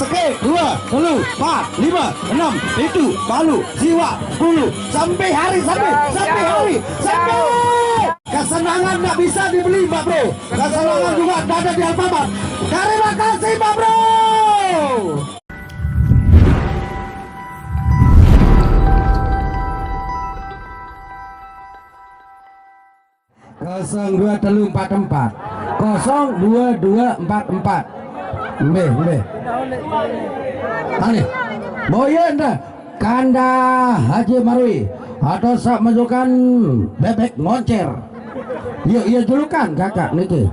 Seke 2, 3, 4, 5, 6, itu Palu, Siwa 10 sampai hari kesenangan nggak bisa dibeli Pak Bro. Kesenangan juga ada di Alfamart. Terima kasih Pak Bro. 0244 02244 Mbeh Tani Boyen dah Kanda Haji Marwi atau sak masukkan bebek moncer. Iya julukan kakak niki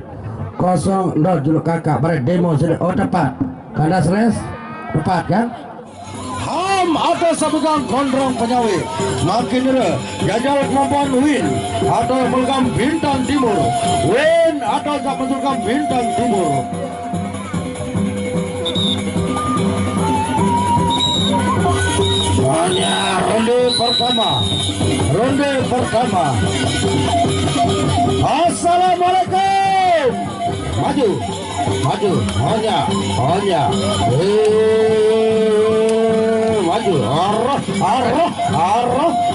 0 juluk kakak pada demo oh tepat Kanda stres tepat kan atau sabukan gondrong penyawi makin dulu jajal kemampuan win atau melgam bintang timur win atau sabukan bintang timur. Hanya ronde pertama Assalamualaikum maju hanya maju arah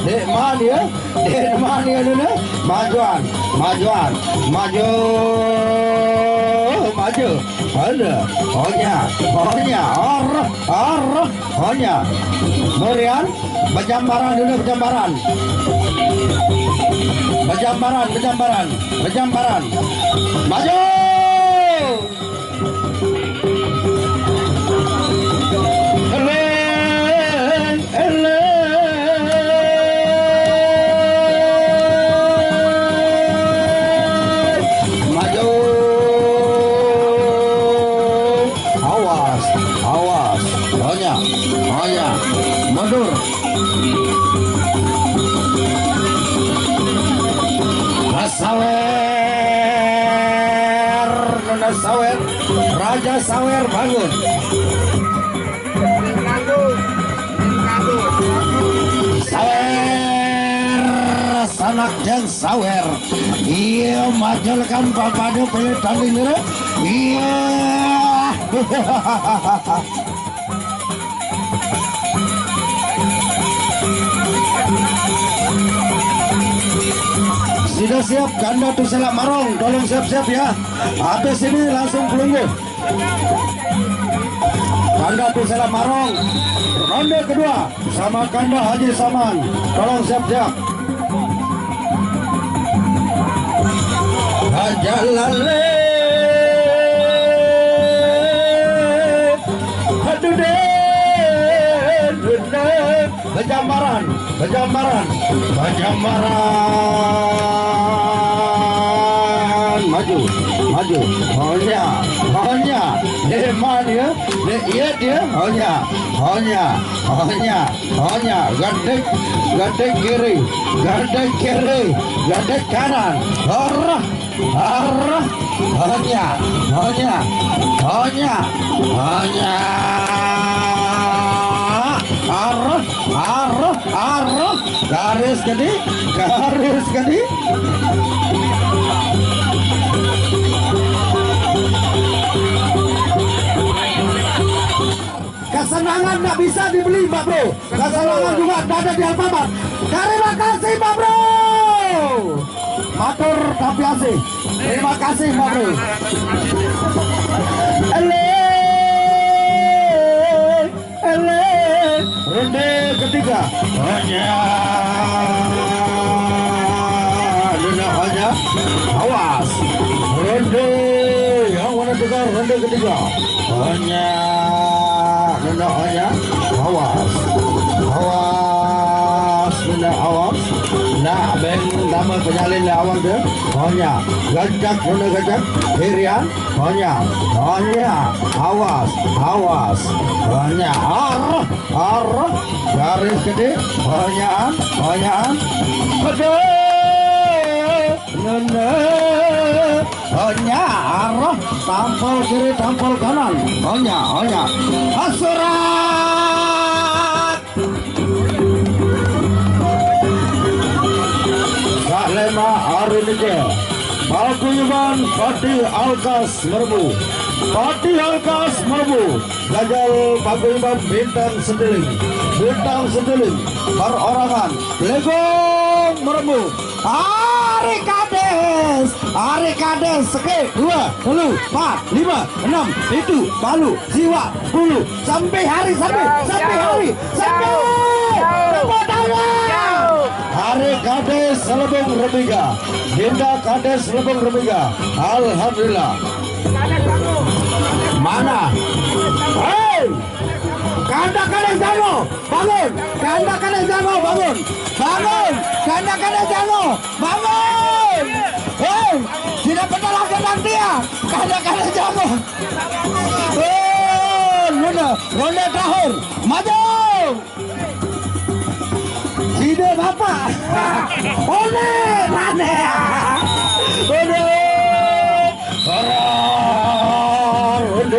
dek mania dulu majuan ada hanya arah hanya Murian bejambaran dulu bejambaran maju mundur Sawer Raja Sawer bangun Sawer sanak dan Sawer iya majelkan papadu pelitanding iya sudah siap Kanda Tusela Marong, tolong siap-siap ya. Habis ini langsung pelunggu. Kanda Tusela Marong, ronde kedua sama Kanda Haji Saman, tolong siap-siap. Hajalale, Bejambaran maju hanya deman ya dia hanya gadek kiri gadek kanan arah hanya arah garis gede kesenangan nggak bisa dibeli Pak Bro. Kesenangan juga ada di Alfamart. Terima kasih Pak Bro. Matur tapi asih. Terima kasih Pak Bro. Ronde ketiga hanya awas ronde yang mana tukar ronde ketiga hanya awas nah beng nama penyalin awal dia hanya gajak hirian hanya awas hanya arah garis gede hanya hanya arah tampol kiri tampol kanan hanya asurat Lema hari ini Paguyuban Pati Alkas Merbu Pati Halkas Merbu, gagal paguyuban bintang sedeling, perorangan Legong Merbu. Ari Kades, seke 2, 3, 4, 5, 6, itu balu, jiwa, 10, sampai hari. Tepuk tangan. Ari Kades Lebong Remiga, Dinda Kades Lebong Remiga. Alhamdulillah. Mana? Hei! Kanda Kades Jango, bangun! Kanda Kades Jango, bangun! Kanda Kades Jango, bangun! Hei! Tidak pernah lagi dia. Kanda Kades Jango. Ronde terakhir, maju! Sini Bapak. Ronde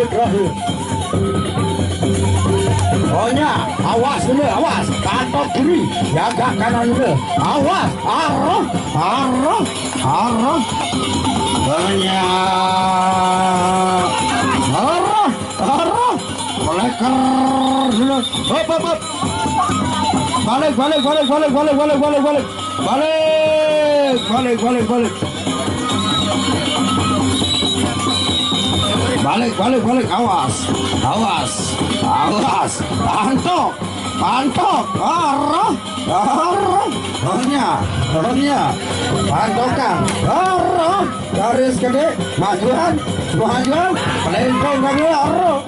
terakhir. Pokoknya awas dulu, awas kantor kiri, jaga kanan dulu, awas, arah, banyak, arah, melekar dulu, hop, balik, awas, pantok, arah, banyak, pantokan, arah, garis gede, majuan, pelengkong, arah,